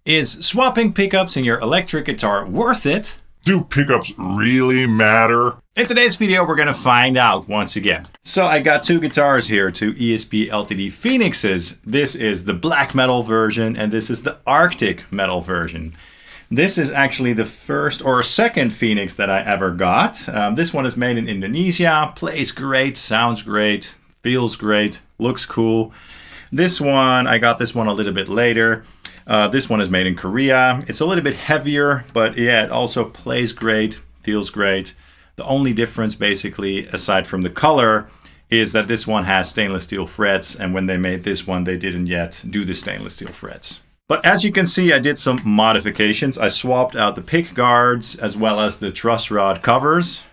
Is swapping pickups in your electric guitar worth it? Do pickups really matter? In today's video, we're gonna find out once again. So I got two guitars here, two ESP LTD Phoenixes. This is the black metal version, and this is the Arctic metal version. This is actually the first or second Phoenix that I ever got. This one is made in Indonesia, plays great, sounds great, feels great, looks cool. This one, I got this one a little bit later. This one is made in Korea. It's a little bit heavier, but yeah, it also plays great, feels great. The only difference basically, aside from the color, is that this one has stainless steel frets, and when they made this one, they didn't yet do the stainless steel frets. But as you can see, I did some modifications. I swapped out the pick guards as well as the truss rod covers.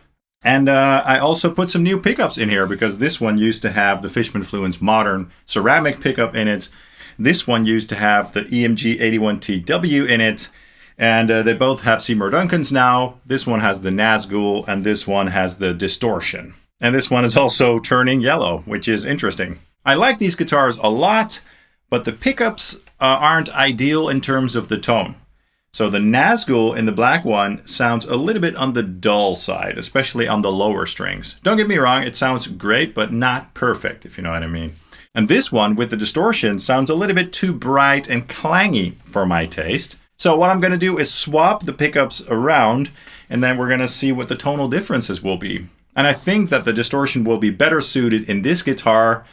And I also put some new pickups in here because this one used to have the Fishman Fluence modern ceramic pickup in it. This one used to have the EMG 81TW in it. And they both have Seymour Duncans now. This one has the Nazgul and this one has the Distortion. And this one is also turning yellow, which is interesting. I like these guitars a lot, but the pickups aren't ideal in terms of the tone. So the Nazgul in the black one sounds a little bit on the dull side, especially on the lower strings. Don't get me wrong, it sounds great, but not perfect, if you know what I mean. And this one with the distortion sounds a little bit too bright and clangy for my taste. So what I'm going to do is swap the pickups around, and then we're going to see what the tonal differences will be. And I think that the distortion will be better suited in this guitar,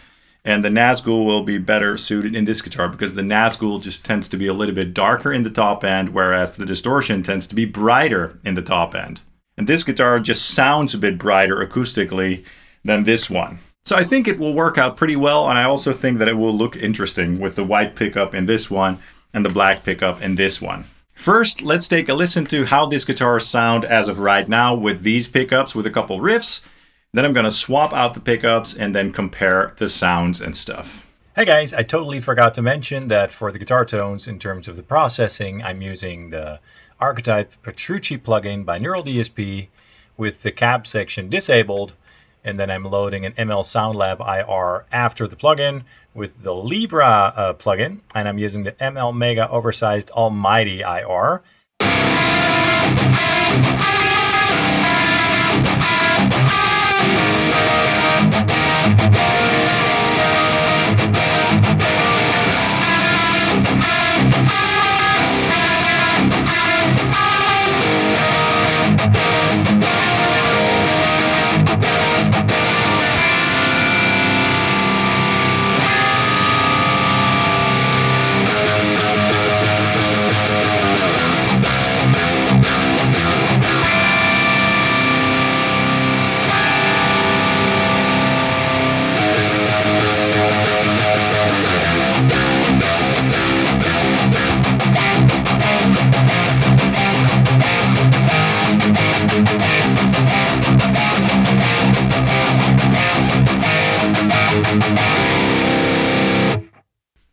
and the Nazgul will be better suited in this guitar because the Nazgul just tends to be a little bit darker in the top end, whereas the distortion tends to be brighter in the top end. And this guitar just sounds a bit brighter acoustically than this one. So I think it will work out pretty well, and I also think that it will look interesting with the white pickup in this one and the black pickup in this one. First, let's take a listen to how this guitar sounds as of right now with these pickups with a couple riffs. Then I'm going to swap out the pickups and then compare the sounds and stuff. Hey guys, I totally forgot to mention that for the guitar tones in terms of the processing, I'm using the Archetype Petrucci plugin by Neural DSP with the cab section disabled. And then I'm loading an ML SoundLab IR after the plugin with the Libra plugin. And I'm using the ML Mega Oversized Almighty IR.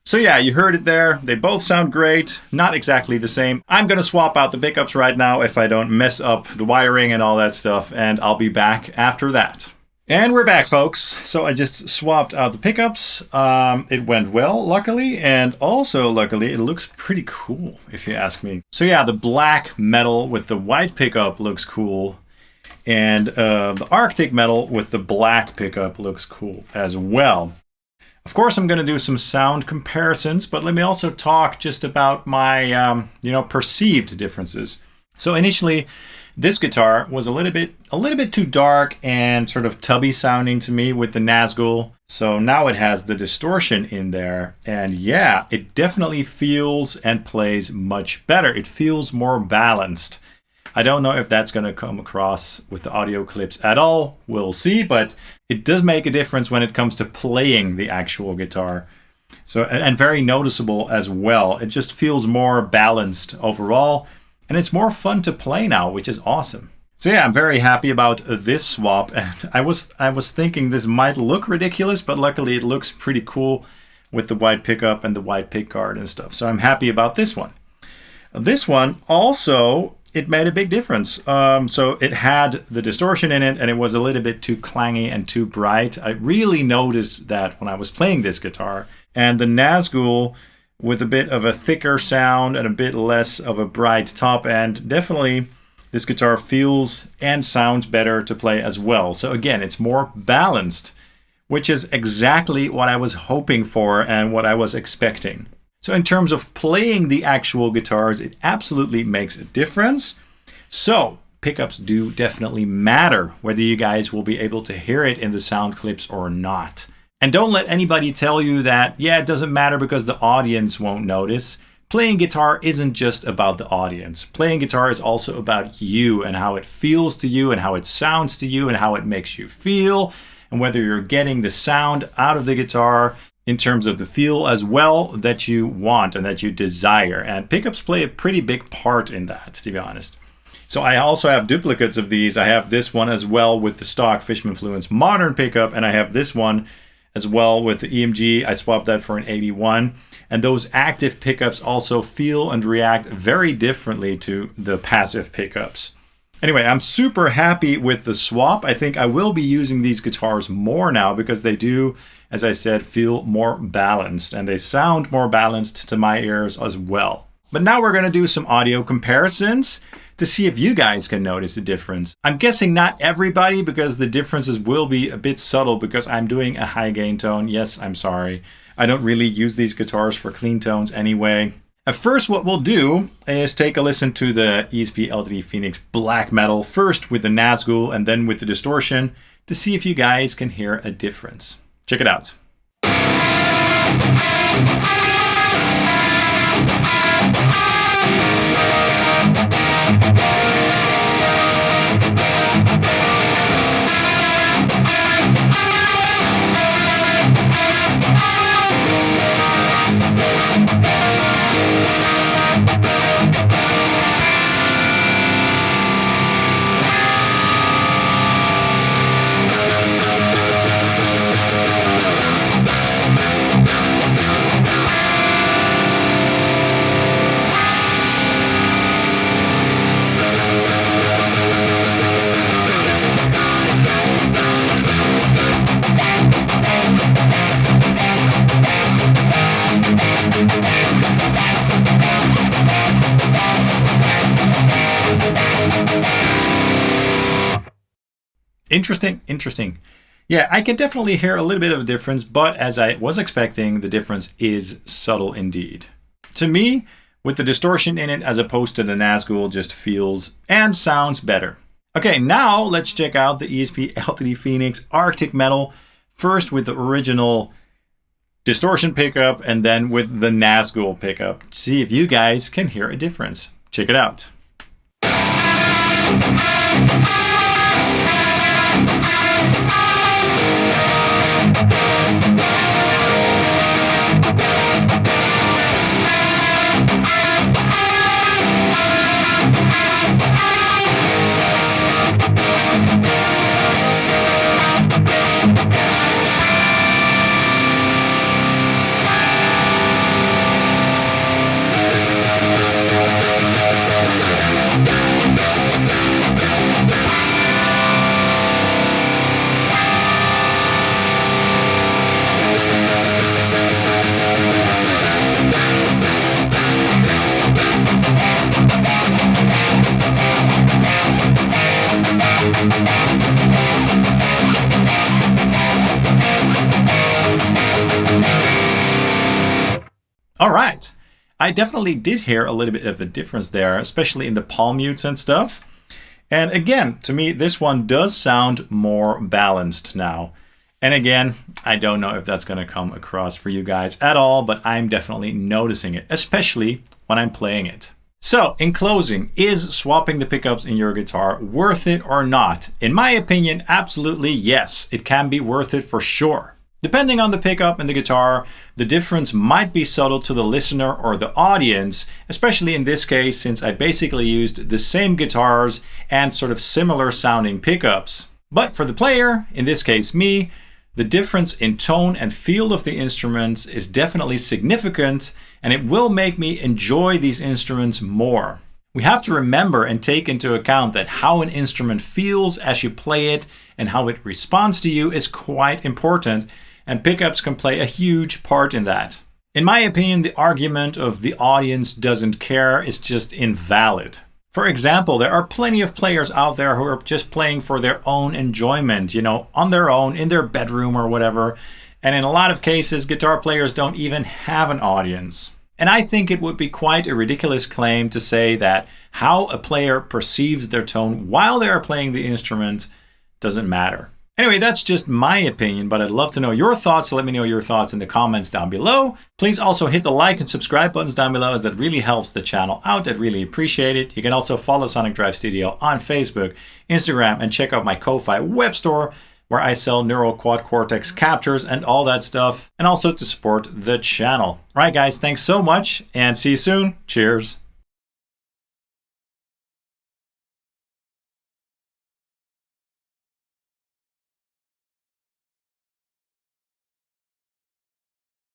So yeah, you heard it there. They both sound great, not exactly the same. I'm gonna swap out the pickups right now if I don't mess up the wiring and all that stuff, and I'll be back after that. And we're back, folks. So I just swapped out the pickups. It went well, luckily, and also luckily it looks pretty cool, if you ask me. So yeah, the black metal with the white pickup looks cool, and the Arctic metal with the black pickup looks cool as well. Of course, I'm going to do some sound comparisons, but let me also talk just about my, perceived differences. So initially, this guitar was a little bit too dark and sort of tubby sounding to me with the Nazgul. So now it has the distortion in there, and yeah, it definitely feels and plays much better. It feels more balanced. I don't know if that's going to come across with the audio clips at all. We'll see, but it does make a difference when it comes to playing the actual guitar. So, and very noticeable as well. It just feels more balanced overall, and it's more fun to play now, which is awesome. So yeah, I'm very happy about this swap. And I was thinking this might look ridiculous, but luckily it looks pretty cool with the white pickup and the white pick guard and stuff. So I'm happy about this one. This one also, it made a big difference. So it had the distortion in it, and it was a little bit too clangy and too bright. I really noticed that when I was playing this guitar. And the Nazgul with a bit of a thicker sound and a bit less of a bright top end. Definitely this guitar feels and sounds better to play as well. So again, it's more balanced, which is exactly what I was hoping for and what I was expecting. So in terms of playing the actual guitars, it absolutely makes a difference. So pickups do definitely matter, whether you guys will be able to hear it in the sound clips or not. And don't let anybody tell you that, yeah, it doesn't matter because the audience won't notice. Playing guitar isn't just about the audience. Playing guitar is also about you and how it feels to you and how it sounds to you and how it makes you feel, and whether you're getting the sound out of the guitar in terms of the feel as well that you want and that you desire. And pickups play a pretty big part in that, to be honest. So I also have duplicates of these. I have this one as well with the stock Fishman Fluence modern pickup, and I have this one as well with the EMG. I swapped that for an 81. And those active pickups also feel and react very differently to the passive pickups. Anyway, I'm super happy with the swap. I think I will be using these guitars more now because they do, as I said, feel more balanced, and they sound more balanced to my ears as well. But now we're going to do some audio comparisons to see if you guys can notice a difference. I'm guessing not everybody, because the differences will be a bit subtle because I'm doing a high gain tone. Yes, I'm sorry. I don't really use these guitars for clean tones anyway. At first, what we'll do is take a listen to the ESP LTD Phoenix Black Metal, first with the Nazgul and then with the Distortion, to see if you guys can hear a difference. Check it out. Interesting. Yeah, I can definitely hear a little bit of a difference, but as I was expecting, the difference is subtle indeed. To me, with the distortion in it as opposed to the Nazgul, just feels and sounds better. Okay, now let's check out the ESP LTD Phoenix Arctic Metal, first with the original distortion pickup and then with the Nazgul pickup. See if you guys can hear a difference. Check it out. All right, I definitely did hear a little bit of a difference there, especially in the palm mutes and stuff. And again, to me, this one does sound more balanced now. And again, I don't know if that's going to come across for you guys at all, but I'm definitely noticing it, especially when I'm playing it. So, in closing, is swapping the pickups in your guitar worth it or not? In my opinion, absolutely yes. It can be worth it for sure. Depending on the pickup and the guitar, the difference might be subtle to the listener or the audience, especially in this case since I basically used the same guitars and sort of similar sounding pickups. But for the player, in this case me, the difference in tone and feel of the instruments is definitely significant, and it will make me enjoy these instruments more. We have to remember and take into account that how an instrument feels as you play it and how it responds to you is quite important, and pickups can play a huge part in that. In my opinion, the argument of the audience doesn't care is just invalid. For example, there are plenty of players out there who are just playing for their own enjoyment, you know, on their own, in their bedroom or whatever. And in a lot of cases, guitar players don't even have an audience. And I think it would be quite a ridiculous claim to say that how a player perceives their tone while they are playing the instrument doesn't matter. Anyway, that's just my opinion, but I'd love to know your thoughts, so let me know your thoughts in the comments down below. Please also hit the like and subscribe buttons down below, as that really helps the channel out. I'd really appreciate it. You can also follow Sonic Drive Studio on Facebook, Instagram, and check out my Ko-Fi web store, where I sell neural quad cortex captures and all that stuff, and also to support the channel. All right, guys, thanks so much, and see you soon. Cheers.